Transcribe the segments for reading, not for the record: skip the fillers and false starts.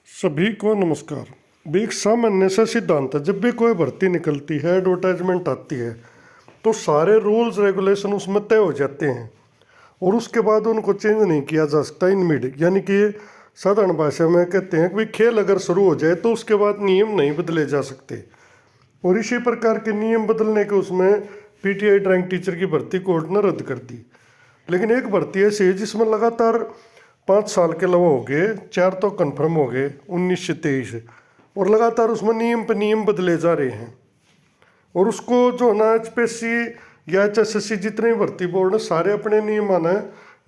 सभी को नमस्कार। एक सामान्य सा सिद्धांत है, जब भी कोई भर्ती निकलती है, एडवर्टाइजमेंट आती है, तो सारे रूल्स रेगुलेशन उसमें तय हो जाते हैं और उसके बाद उनको चेंज नहीं किया जा सकता इन मिड। यानी कि साधारण भाषा में कहते हैं कि भाई खेल अगर शुरू हो जाए तो उसके बाद नियम नहीं बदले जा सकते। और इसी प्रकार के नियम बदलने के उसमें पीटीआई ड्राइंग टीचर की भर्ती कोर्ट ने रद्द कर दी। लेकिन एक भर्ती ऐसी है जिसमें लगातार 5 साल के अलावा हो गए, 4 तो कन्फर्म हो गए, 19 से 23, और लगातार उसमें नियम पे नियम बदले जा रहे हैं। और उसको जो ना एचपीएससी या एचएसएससी जितने भी भर्ती बोर्ड है, सारे अपने नियम आना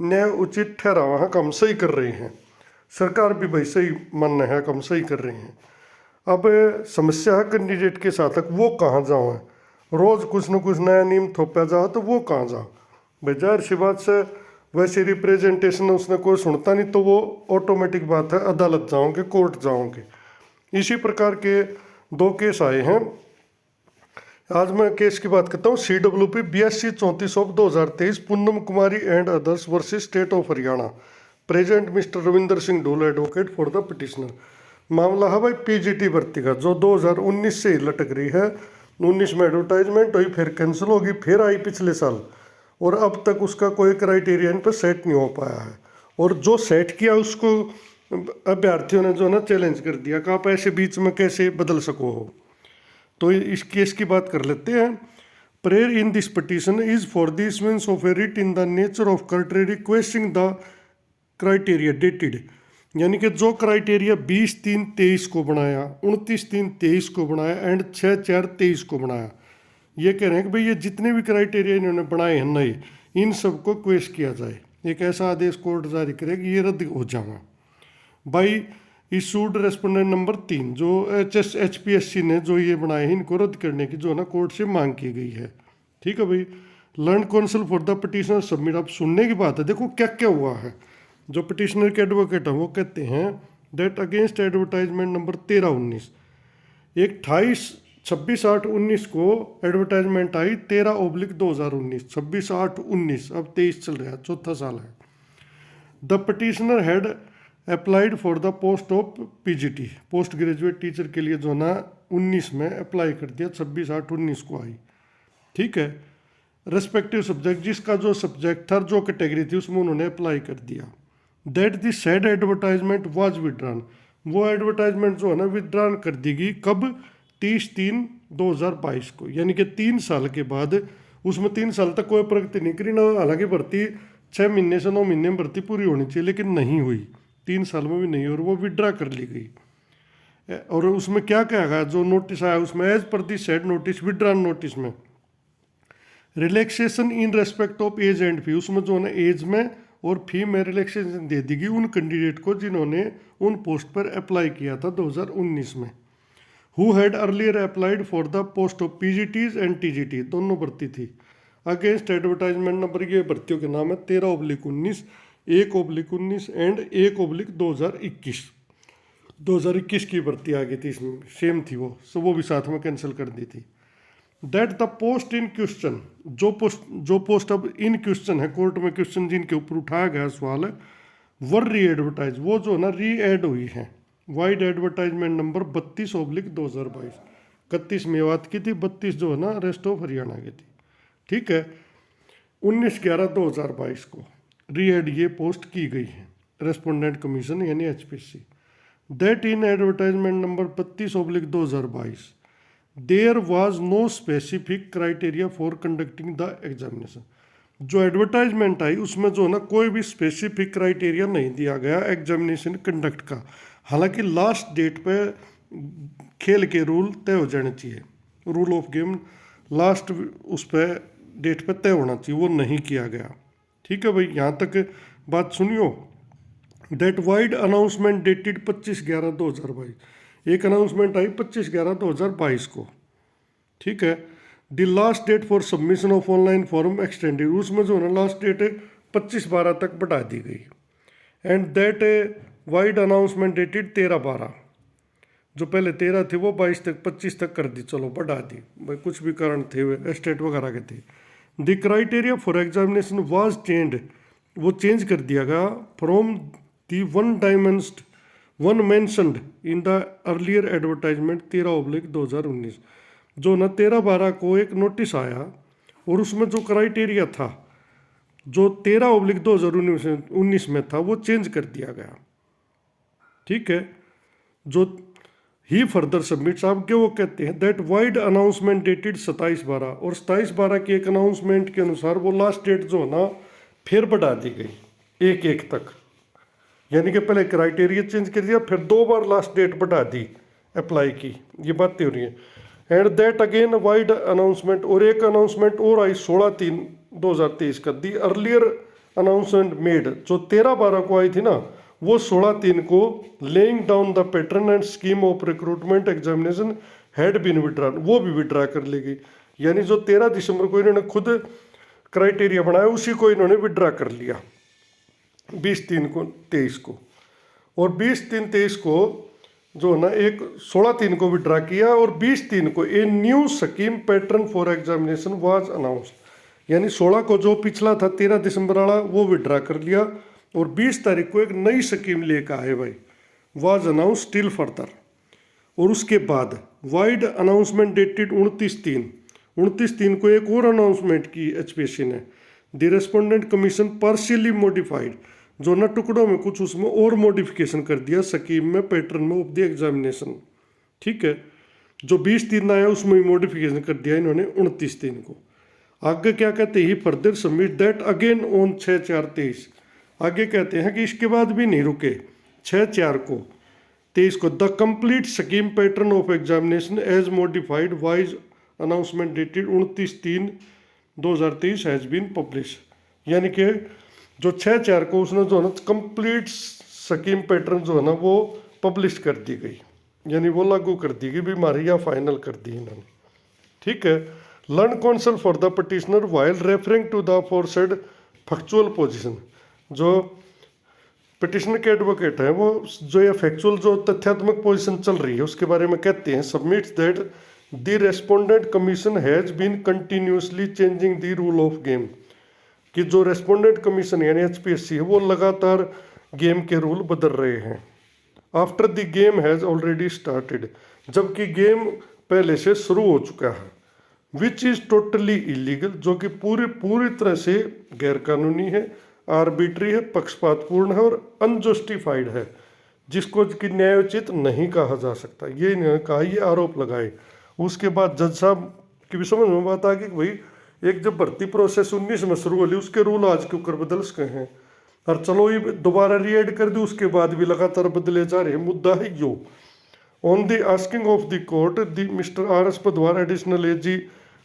न्याय उचित ठहरावा है, कम सही कर रहे हैं। सरकार भी भाई सही मानना है, कम सही कर रहे हैं। अब समस्या है कैंडिडेट के साथ तक वो कहाँ जाओ है, रोज़ कुछ न कुछ नया नियम थोपा जाओ तो वो कहाँ जाओ। भाई जाहिर सी बात से वैसे रिप्रेजेंटेशन उसने कोई सुनता नहीं, तो वो ऑटोमेटिक बात है अदालत जाओगे, कोर्ट जाओगे। इसी प्रकार के 2 केस आए हैं। आज मैं केस की बात करता हूँ। CWP 8234/2023 Poonam Kumari and others versus state of Haryana. Present mister Ravinder Singh ढोल एडवोकेट फॉर द पिटिशनर। मामला है भाई पीजीटी भर्ती का, जो 2019 से ही लटक रही है। 19 में एडवर्टाइजमेंट हुई, फिर कैंसिल होगी, फिर आई पिछले साल, और अब तक उसका कोई क्राइटेरिया इन पर सेट नहीं हो पाया है। और जो सेट किया उसको अभ्यर्थियों ने जो ना चैलेंज कर दिया कि आप ऐसे बीच में कैसे बदल सको हो। तो इस केस की बात कर लेते हैं। Prayer in this petition is for the issuance of A writ in the nature of country requesting the criteria dated. यानी कि जो क्राइटेरिया 20/3/23 को बनाया, 29/3/23 को बनाया एंड 6/4/23 को बनाया, ये कह रहे हैं कि भाई ये जितने भी क्राइटेरिया इन्होंने बनाए हैं नए, इन सबको क्वेश किया जाए। एक ऐसा आदेश कोर्ट जारी करे कि ये रद्द हो जाए। बाई इशूड रेस्पोंडेंट नंबर 3, जो HPSC ने जो ये बनाए हैं, इनको रद्द करने की जो ना कोर्ट से मांग की गई है। ठीक है भाई। Learn counsel for the petitioner submit. अब सुनने की बात है, देखो क्या क्या हुआ है। जो पिटिशनर के एडवोकेट हैं वो कहते हैं दैट अगेंस्ट एडवर्टाइजमेंट नंबर 13/19, एक 26/8/19 को एडवर्टाइजमेंट आई 13/2019, 26/8/19, अब 23 चल रहा है, चौथा साल है। The petitioner had applied for the post of PGT, post graduate teacher के लिए जो ना 19 में अप्लाई कर दिया, 26/8/19 को आई। ठीक है। रेस्पेक्टिव सब्जेक्ट, जिसका जो सब्जेक्ट था, जो कैटेगरी थी, उसमें उन्होंने अप्लाई कर दिया। That the sad advertisement was withdrawn, वो एडवर्टाइजमेंट जो है ना विड्रॉन कर दी गई। कब? 30/3/2022 को, यानी कि 3 साल के बाद। उसमें 3 साल तक कोई प्रगति नहीं करी ना, हालांकि भर्ती 6 महीने से 9 महीने में भर्ती पूरी होनी चाहिए, लेकिन नहीं हुई, 3 साल में भी नहीं, और वो विड्रा कर ली गई। और उसमें क्या क्या है, जो नोटिस आया उसमें एज पर the said notice, withdrawn notice में relaxation in respect of age and fee, उसमें जो है ना एज में और फी में रिलैक्सेशन दे दी गई उन कैंडिडेट को जिन्होंने उन पोस्ट पर अप्लाई किया था 2019 में। Who had earlier applied for the post of PGTs and TGT, दोनों भर्ती थी। अगेंस्ट एडवर्टाइजमेंट नंबर, ये भर्तियों के नाम है 13/19, 1/19 एंड 1/2021। 2021 की भर्ती आ गई थी, इसमें सेम थी वो, सो वो भी साथ में कैंसिल कर दी थी। That the post in question, जो पोस्ट अब इन क्वेश्चन है, कोर्ट में क्वेश्चन जिनके ऊपर उठाया गया सवाल है, वर री एडवर्टाइज, वो जो ना री एड हुई है। वाइड एडवर्टाइजमेंट नंबर 32/2022, 31 मेवात की थी, 32 जो है ना रेस्ट ऑफ हरियाणा की थी। ठीक है। 19/11/2022 को री एड ये पोस्ट की गई है, रेस्पोंडेंट कमीशन यानी HPSC। That in advertisement number 32/2022 there was no specific criteria for conducting the examination. जो एडवर्टाइजमेंट आई उसमें जो है ना कोई भी स्पेसिफिक क्राइटेरिया नहीं दिया गया एग्जामिनेशन कंडक्ट का। हालांकि लास्ट डेट पे खेल के रूल तय हो जाने चाहिए, रूल ऑफ गेम लास्ट उस पर डेट पे तय होना चाहिए, वो नहीं किया गया। ठीक है भाई, यहाँ तक बात सुनियो। दैट वाइड अनाउंसमेंट डेटेड 25/11/2022, एक अनाउंसमेंट आई 25/11/2022 को। ठीक है। The last date for submission of online form extended, उसमें जो है ना लास्ट डेट 25/12 तक बढ़ा दी गई। And that wide announcement dated 13/12, जो पहले 13 थी वो 22 तक 25 तक कर दी, चलो बढ़ा दी भाई, कुछ भी कारण थे स्टेट वगैरह के थे। The criteria for examination was changed, वो चेंज कर दिया गया फ्रॉम दी 1 डायमेंस्ड one mentioned in the earlier advertisement 13/2019, जो ना 13/12 को एक नोटिस आया और उसमें जो क्राइटेरिया था जो 13/2019 में था वो चेंज कर दिया गया। ठीक है, जो ही फर्दर सबमिट्स, आप क्या वो कहते हैं दैट वाइड अनाउंसमेंट डेटेड 27/12, और 27/12 की एक अनाउंसमेंट के अनुसार वो लास्ट डेट जो है ना फिर बढ़ा दी गई 1/1 तक, यानी कि पहले क्राइटेरिया चेंज कर दिया फिर 2 बार लास्ट डेट बढ़ा दी अप्लाई की, ये बातें हो रही हैं। And that again wide announcement, और एक अनाउंसमेंट और आई 16/3/2023 का, दी अर्लियर अनाउंसमेंट मेड जो 13/12 को आई थी ना वो 16/3 को laying down the pattern and scheme of recruitment examination had been withdrawn, वो भी विड्रा कर ली गई। यानी जो 13 दिसंबर को इन्होंने खुद क्राइटेरिया बनाया उसी को इन्होंने विड्रा कर लिया 20/3/23 को, और 20/3/23 को जो है ना एक 16/3 को विड्रा किया, और 20/3 को a new scheme pattern for examination was announced, यानी 16 को जो पिछला था 13 दिसंबर वाला वो विड्रा कर लिया, और 20 तारीख को एक नई स्कीम लेकर आए भाई, वाज अनाउंस स्टिल फर्दर। और उसके बाद वाइड अनाउंसमेंट डेटेड 29/3 को एक और अनाउंसमेंट की एचपीएससी ने, the respondent commission partially modified, जो ना टुकड़ों में कुछ उसमें और मॉडिफिकेशन कर दिया स्कीम में पैटर्न में ऑफ द एग्जामिनेशन। ठीक है, जो 20/3 आया उसमें ही मॉडिफिकेशन कर दिया इन्होंने 29/3 को। आगे क्या कहते हैं, further submit that again on 6/4/23, आगे कहते हैं कि इसके बाद भी नहीं रुके, 6/4/23 को the complete scheme pattern of examination as modified vide announcement dated 29/3/2023 has been publish, यानी कि जो 6/4 को उसने जो है ना कंप्लीट स्कीम पैटर्न जो है ना वो पब्लिश कर दी गई, यानी वो लागू कर दी गई बीमारी या फाइनल कर दी इन्होंने। ठीक है, learned counsel for the petitioner while referring to the aforesaid factual position, जो पिटिशनर के एडवोकेट हैं वो जो ये फैक्चुअल जो तथ्यात्मक पोजीशन चल रही है उसके बारे में कहते हैं, submits that the respondent commission has been continuously changing the rule of game, कि जो रेस्पोंडेंट कमीशन यानी एचपीएससी है वो लगातार गेम के रूल बदल रहे हैं। After the game has already started, जबकि गेम पहले से शुरू हो चुका है, विच इज़ टोटली इलीगल, जो कि पूरी तरह से गैरकानूनी है, आर्बिट्री है, पक्षपातपूर्ण है और अनजस्टिफाइड है, जिसको कि न्यायोचित नहीं कहा जा सकता, ये इन्होंने कहा, ये आरोप लगाए। उसके बाद जज साहब की भी समझ में बात आ गई कि भाई एक जब भर्ती प्रोसेस 19 में शुरू होली उसके रूल आज के ऊपर बदल सके हैं, और चलो ये दोबारा रीएड कर दी उसके बाद भी लगातार बदले जा रहे हैं, मुद्दा है यो। On the asking of the court the mister RS Padwar additional AG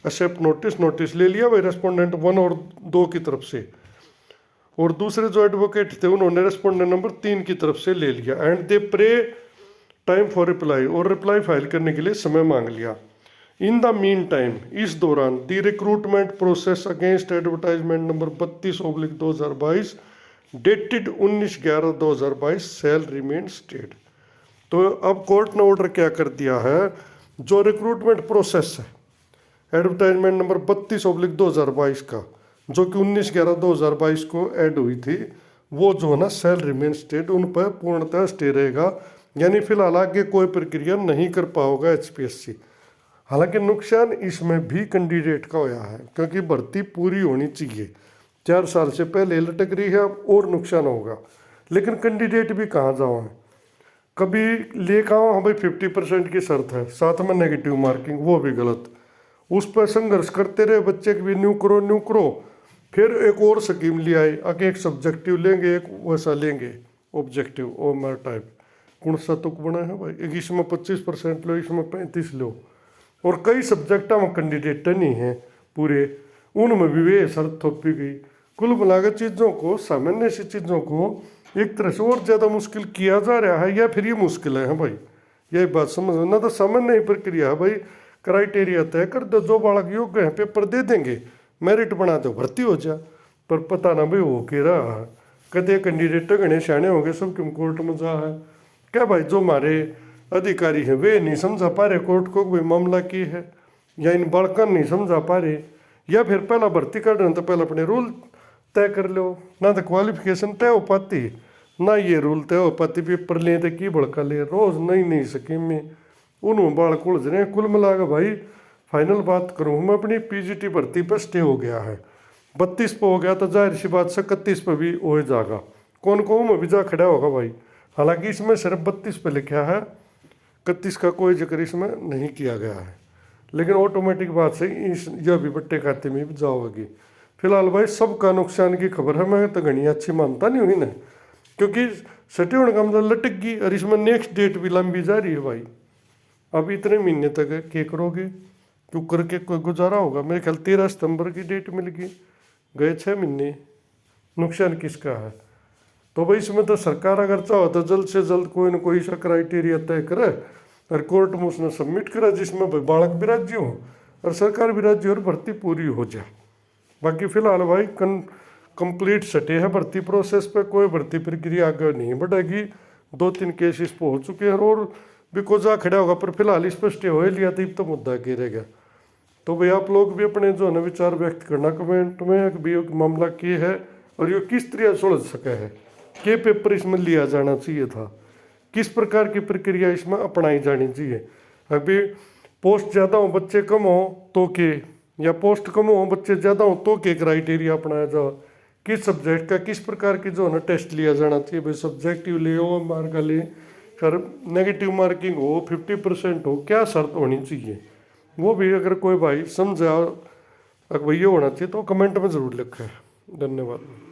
accept notice ले लिया भाई रेस्पोंडेंट 1 और 2 की तरफ से, और दूसरे जो एडवोकेट थे उन्होंने रेस्पोंडेंट नंबर 3 की तरफ से ले लिया, and they pray time for reply, और रिप्लाई फाइल करने के लिए समय मांग लिया। इन द मीन टाइम, इस दौरान the recruitment process against advertisement number 32/2022 dated 19/11/2022 shall remain stayed. तो अब कोर्ट ने ऑर्डर क्या कर दिया है, जो रिक्रूटमेंट प्रोसेस है एडवर्टाइजमेंट नंबर 32/2022 का, जो कि 19/11/2022 को ऐड हुई थी, वो जो है ना सेल रिमेन स्टेड, उन पर पूर्णतः स्टे रहेगा, यानी फिलहाल आगे कोई प्रक्रिया नहीं कर पाओगा एचपीएससी। हालांकि नुकसान इसमें भी कैंडिडेट का होया है, क्योंकि भर्ती पूरी होनी चाहिए, 4 साल से पहले लटक रही है, अब और नुकसान होगा। लेकिन कैंडिडेट भी कहाँ जाओ हैं, कभी लेकर आओ हाँ भाई 50% की शर्त है, साथ में नेगेटिव मार्किंग, वो भी गलत, उस पर संघर्ष करते रहे बच्चे के भी न्यू करो, फिर एक और स्कीम ले आए, आगे एक सब्जेक्टिव लेंगे एक वैसा लेंगे ऑब्जेक्टिव ओमर टाइप, कौन सा तुक बना है भाई, एक इसमें 25% लो, इसमें 35 लो, और कई सब्जेक्ट में कैंडिडेट नहीं है पूरे, उनमें भी वे शर्त थोपी गई। कुल मिलाकर चीज़ों को, सामान्य सी चीज़ों को एक तरह से और ज़्यादा मुश्किल किया जा रहा है, या फिर ये मुश्किल है भाई, यही बात समझ ना, तो सामान्य ही प्रक्रिया है भाई, क्राइटेरिया तय कर दो, जो बालक योग्य है पेपर दे देंगे, मेरिट बना दो, भर्ती हो जा, पर पता ना भाई हो के रहा है, कदे कैंडिडेट गणे सियाने हो गए, सब क्यों कोर्ट में जा है क्या भाई, जो हमारे अधिकारी है वे नहीं समझा पा रहे कोर्ट को कोई मामला की है, या इन बालकन नहीं समझा पा रहे, या फिर पहला भर्ती कर रहे तो पहले अपने रूल तय कर लो ना, तो क्वालिफिकेशन तय हो पाती, ना ये रूल तय हो पाती पेपर ले तो की भड़का ले रोज नई नई स्कीम में उन्होंने बाल उलझ रहे हैं। कुल मिला के भाई फाइनल बात करूँ मैं अपनी पीजीटी भर्ती पर स्टे हो गया है 32 पे हो गया तो जाहिर सी बात से 31 पे भी हो जाएगा। कौन कौन में भी जा खड़ा होगा भाई। हालांकि इसमें सिर्फ 32 पे लिखा है 31 का कोई जिक्र इसमें नहीं किया गया है लेकिन ऑटोमेटिक बात से इस यह भी बट्टे खाते में भी जाओगी। फिलहाल भाई सबका नुकसान की खबर है मैं तो घनी अच्छी मानता नहीं हुई ना क्योंकि सटे होने का मतलब लटक गई और इसमें नेक्स्ट डेट भी लंबी जा रही है भाई। अब इतने महीने तक क्या करोगे क्यों करके कोई गुजारा होगा। मेरे ख्याल 13 सितंबर की डेट मिल गई गए 6 महीने नुकसान किसका है। तो भाई इसमें तो सरकार अगर चाहो तो जल्द से जल्द कोई ना कोई सा क्राइटेरिया तय करे और कोर्ट में उसने सबमिट करा जिसमें भाई बालक भी राज्य हो और सरकार भी राज्य और भर्ती पूरी हो जाए। बाकी फिलहाल भाई कंप्लीट सटे है भर्ती प्रोसेस पे कोई भर्ती प्रक्रिया आगे नहीं बढ़ेगी। 2-3 केसेस पे हो चुके हैं और भी को जा खड़ा होगा पर फिलहाल इस पर स्टे हो लिया तो तो मुद्दा के रह गया। तो भाई आप लोग भी अपने जो है ना विचार व्यक्त करना कमेंट में भी मामला क्या है और ये किस तरह सुलझ सका है के पेपर इसमें लिया जाना चाहिए था किस प्रकार की प्रक्रिया इसमें अपनाई जानी चाहिए। अभी पोस्ट ज़्यादा हो बच्चे कम हो तो के या पोस्ट कम हो बच्चे ज़्यादा हो तो के क्राइटेरिया अपनाया जाओ किस सब्जेक्ट का किस प्रकार की जो है ना टेस्ट लिया जाना चाहिए। भाई सब्जेक्टिव ले हो मार्क ले कर नेगेटिव मार्किंग हो 50% हो क्या शर्त होनी चाहिए वो भी अगर कोई भाई समझा अगर भैया होना चाहिए तो कमेंट में ज़रूर लिखें। धन्यवाद।